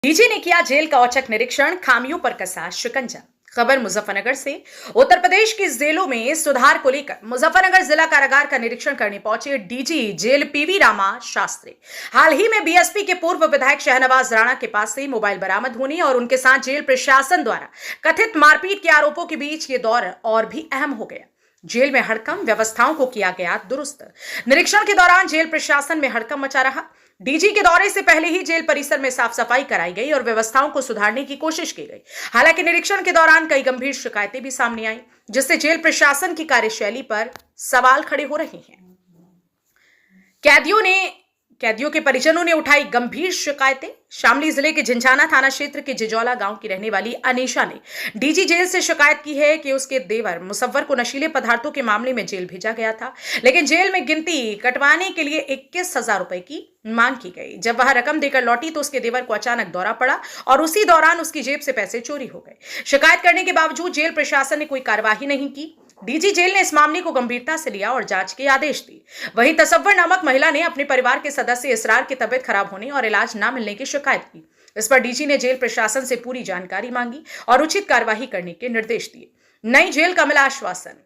DG ने किया jail का औचक निरीक्षण, खामियों पर कसा शिकंजा। खबर मुजफ्फरनगर से। उत्तर प्रदेश की जेलों में सुधार को लेकर मुजफ्फरनगर जिला कारागार का निरीक्षण करने पहुंचे DG jail PV Rama Shastri. हाल ही में बीएसपी के पूर्व विधायक शहनवाज राणा के पास से मोबाइल बरामद होने और उनके साथ जेल प्रशासन द्वारा कथित मारपीट के आरोपों के बीच ये दौर और भी अहम हो गया। जेल में हड़कंप, व्यवस्थाओं को किया गया दुरुस्त। निरीक्षण के दौरान जेल प्रशासन में हड़कंप मचा रहा। डीजी के दौरे से पहले ही जेल परिसर में साफ सफाई कराई गई और व्यवस्थाओं को सुधारने की कोशिश की गई। हालांकि निरीक्षण के दौरान कई गंभीर शिकायतें भी सामने आई, जिससे जेल प्रशासन की कार्यशैली पर सवाल खड़े हो रहे हैं। कैदियों के परिजनों ने उठाई गंभीर शिकायतें। शामली जिले के झिंझाना थाना क्षेत्र के जिजौला गांव की रहने वाली अनीशा ने डीजी जेल से शिकायत की है कि उसके देवर मुसव्वर को नशीले पदार्थों के मामले में जेल भेजा गया था, लेकिन जेल में गिनती कटवाने के लिए 21,000 रुपए की मांग की गई। जब वह रकम देकर लौटी तो उसके देवर को अचानक दौरा पड़ा और उसी दौरान उसकी जेब से पैसे चोरी हो गए। शिकायत करने के बावजूद जेल प्रशासन ने कोई कार्रवाई नहीं की। डीजी जेल ने इस मामले को गंभीरता से लिया और जांच के आदेश दिए। वहीं तसव्वुर नामक महिला ने अपने परिवार के सदस्य इसरार की तबीयत खराब होने और इलाज न मिलने की शिकायत की। इस पर डीजी ने जेल प्रशासन से पूरी जानकारी मांगी और उचित कार्रवाई करने के निर्देश दिए। नई जेल का मिला आश्वासन,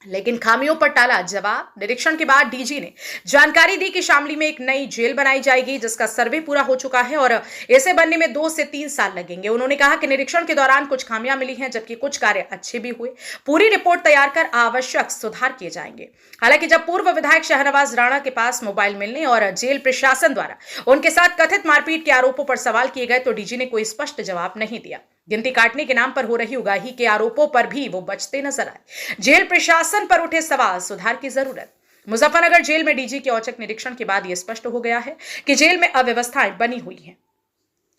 लेकिन खामियों पर टाला जवाब। निरीक्षण के बाद डीजी ने जानकारी दी कि शामली में एक नई जेल बनाई जाएगी, जिसका सर्वे पूरा हो चुका है और इसे बनने में 2 से 3 साल लगेंगे। उन्होंने कहा कि निरीक्षण के दौरान कुछ खामियां मिली हैं, जबकि कुछ कार्य अच्छे भी हुए। पूरी रिपोर्ट तैयार कर आवश्यक सुधार किए जाएंगे। हालांकि जब पूर्व विधायक शहनवाज राणा के पास मोबाइल मिलने और जेल प्रशासन द्वारा उनके साथ कथित मारपीट के आरोपों पर सवाल किए गए तो डीजी ने कोई स्पष्ट जवाब नहीं दिया। गिनती काटने के नाम पर हो रही उगाही के आरोपों पर भी वो बचते नजर आए। जेल प्रशासन पर उठे सवाल, सुधार की जरूरत। मुजफ्फरनगर जेल में डीजी के औचक निरीक्षण के बाद यह स्पष्ट हो गया है कि जेल में अव्यवस्थाएं बनी हुई हैं।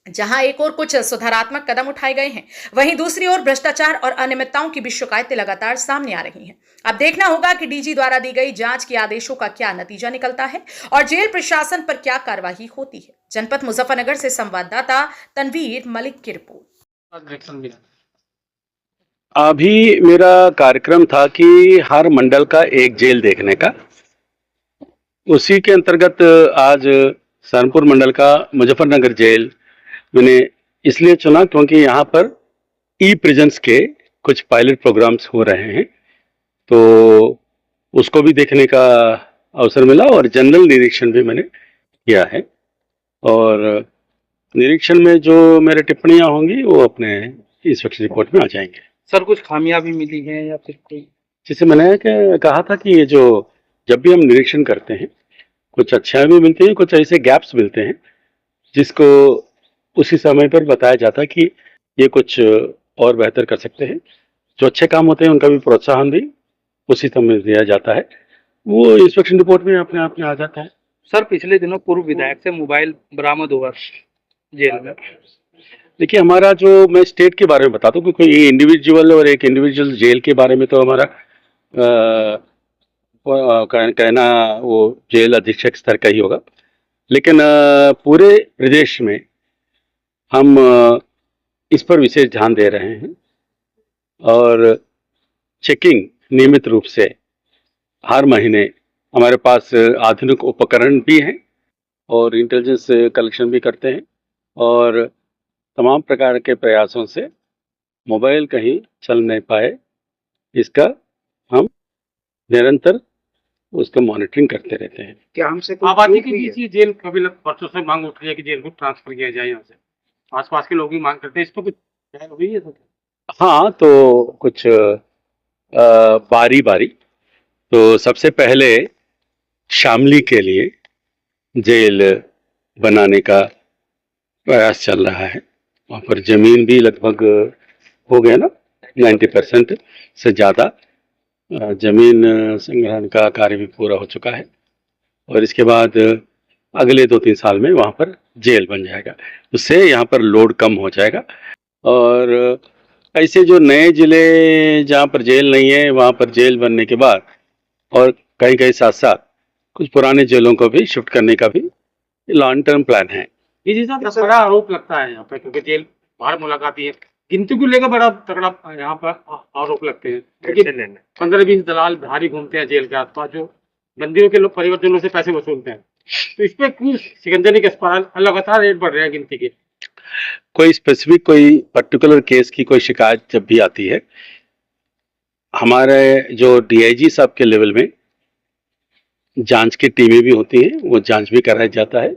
जहां एक और कुछ सुधारात्मक कदम उठाए गए हैं, वहीं दूसरी ओर भ्रष्टाचार और अनियमितताओं की भी शिकायतें लगातार सामने आ रही हैं। अब देखना होगा कि डीजी द्वारा दी गई जांच के आदेशों का क्या नतीजा निकलता है और जेल प्रशासन पर क्या कार्रवाई होती है। जनपद मुजफ्फरनगर से संवाददाता तनवीर मलिक की रिपोर्ट। अभी मेरा कार्यक्रम था कि हर मंडल का एक जेल देखने का। उसी के अंतर्गत आज सहारनपुर मंडल का मुजफ्फरनगर जेल मैंने इसलिए चुना क्योंकि यहाँ पर ई प्रिजन्स के कुछ पायलट प्रोग्राम्स हो रहे हैं, तो उसको भी देखने का अवसर मिला और जनरल निरीक्षण भी मैंने किया है। और निरीक्षण में जो मेरे टिप्पणियां होंगी वो अपने इंस्पेक्शन रिपोर्ट में आ जाएंगे। सर, कुछ खामियां भी मिली हैं या फिर कोई? जैसे मैंने कहा था कि ये जो जब भी हम निरीक्षण करते हैं कुछ अच्छाई भी मिलती है, कुछ ऐसे गैप्स मिलते हैं जिसको उसी समय पर बताया जाता है कि ये कुछ और बेहतर कर सकते हैं। जो अच्छे काम होते हैं उनका भी प्रोत्साहन भी उसी समय दिया जाता है, वो इंस्पेक्शन रिपोर्ट में अपने आप में आ जाता है। सर, पिछले दिनों पूर्व विधायक से मोबाइल बरामद हुआ जेल में। देखिए, हमारा जो, मैं स्टेट के बारे में बताता हूँ क्योंकि ये इंडिविजुअल और एक इंडिविजुअल जेल के बारे में तो हमारा कहना वो जेल अधीक्षक स्तर का ही होगा, लेकिन पूरे प्रदेश में हम इस पर विशेष ध्यान दे रहे हैं और चेकिंग नियमित रूप से हर महीने हमारे पास आधुनिक उपकरण भी हैं और इंटेलिजेंस कलेक्शन भी करते हैं और तमाम प्रकार के प्रयासों से मोबाइल कहीं चल नहीं पाए, इसका हम निरंतर उसका मॉनिटरिंग करते रहते हैं। क्या हमसे आबादी के बीच ये जेल कभी वर्षों से मांग उठ रही है कि जेल को ट्रांसफर किया जाए यहाँ से, आसपास के लोग भी मांग करते हैं, इस पर कुछ हुई है? हाँ, तो कुछ बारी बारी। तो सबसे पहले शामली के लिए जेल बनाने का प्रयास चल रहा है। वहाँ पर जमीन भी लगभग हो गया ना, 90% से ज़्यादा जमीन संग्रहण का कार्य भी पूरा हो चुका है और इसके बाद अगले 2-3 साल में वहाँ पर जेल बन जाएगा। उससे यहाँ पर लोड कम हो जाएगा और ऐसे जो नए ज़िले जहाँ पर जेल नहीं है वहाँ पर जेल बनने के बाद और कहीं साथ साथ कुछ पुराने जेलों को भी शिफ्ट करने का भी लॉन्ग टर्म प्लान है। इसी साथ बड़ा आरोप लगता है यहाँ पे, क्योंकि जेल बाहर मुलाकाती है, गिनती को लेकर बड़ा तगड़ा यहाँ पर आरोप लगते हैं क्योंकि 15-20 दलाल भारी घूमते हैं जेल के आसपास, जो बंदियों के लोग परिवर्तनों से पैसे वसूलते हैं। तो इस पे क्यों सिकंदर के अस्पताल लगातार रेट बढ़ रहे हैं गिनती के? कोई स्पेसिफिक कोई पर्टिकुलर केस की कोई शिकायत जब भी आती है, हमारे जो डीआईजी साहब के लेवल में जांच की टीमें भी होती हैं, वो जांच भी कराया जाता है।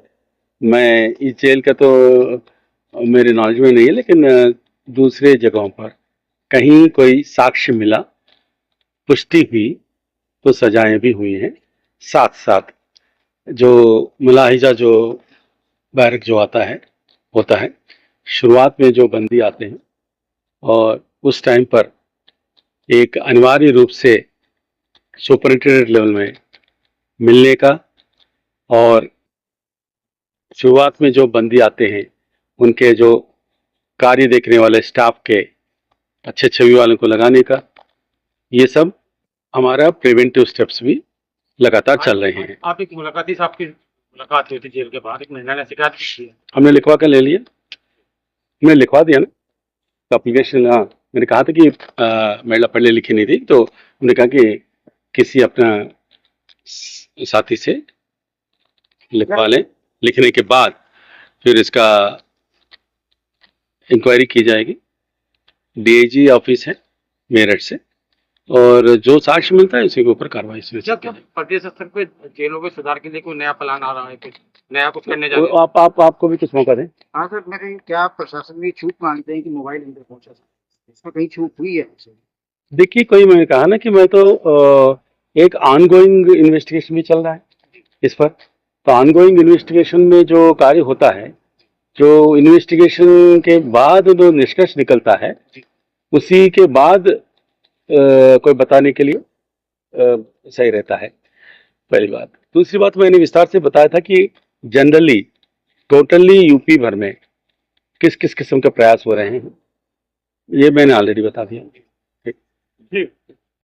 मैं इस जेल का तो मेरे नॉलेज में नहीं है, लेकिन दूसरे जगहों पर कहीं कोई साक्ष्य मिला, पुष्टि हुई, तो सजाएं भी हुई हैं। साथ साथ जो मुलाहिजा जो बैरक जो आता है होता है, शुरुआत में जो बंदी आते हैं और उस टाइम पर एक अनिवार्य रूप से सुपरिटेंडेंट लेवल में मिलने का, और शुरुआत में जो बंदी आते हैं उनके जो कार्य देखने वाले स्टाफ के अच्छे छवि वालों को लगाने का, ये सब हमारा प्रिवेंटिव स्टेप्स भी लगातार चल रहे हैं। आप एक मुलाकाती साहब की मुलाकात हुई थी जेल के बाहर, एक महिला ने शिकायत की है। हमने लिखवा कर ले लिया, हमने लिखवा दिया ना एप्लीकेशन। हाँ, मैंने कहा था कि महिला पढ़ने लिखी नहीं थी, तो हमने कहा कि किसी अपना साथी से लिखवा लें। लिखने के बाद फिर इसका इंक्वायरी की जाएगी। डीआईजी ऑफिस है मेरठ से, और जो साक्ष्य मिलता है उसी के ऊपर कार्रवाई क्या क्या प्रदेश स्तर पे जेलों में सुधार के लिए कोई नया प्लान आ रहा है, कुछ नया कुछ करने जा रहे हैं? आपको भी कुछ मौका दें। हाँ सर, मैं कहीं क्या प्रशासन भी छूट मांगते हैं कि मोबाइल अंदर पहुंचा सके, इसमें कहीं छूट हुई है? देखिए, कोई, मैंने कहा ना कि मैं तो एक ऑनगोइंग इन्वेस्टिगेशन भी चल रहा है इस पर। तो ऑनगोइंग इन्वेस्टिगेशन में जो कार्य होता है, जो इन्वेस्टिगेशन के बाद जो निष्कर्ष निकलता है, उसी के बाद कोई बताने के लिए सही रहता है, पहली बात। दूसरी बात, मैंने विस्तार से बताया था कि जनरली टोटली यूपी भर में किस किस किस्म के प्रयास हो रहे हैं, ये मैंने ऑलरेडी बता दिया। ठीक।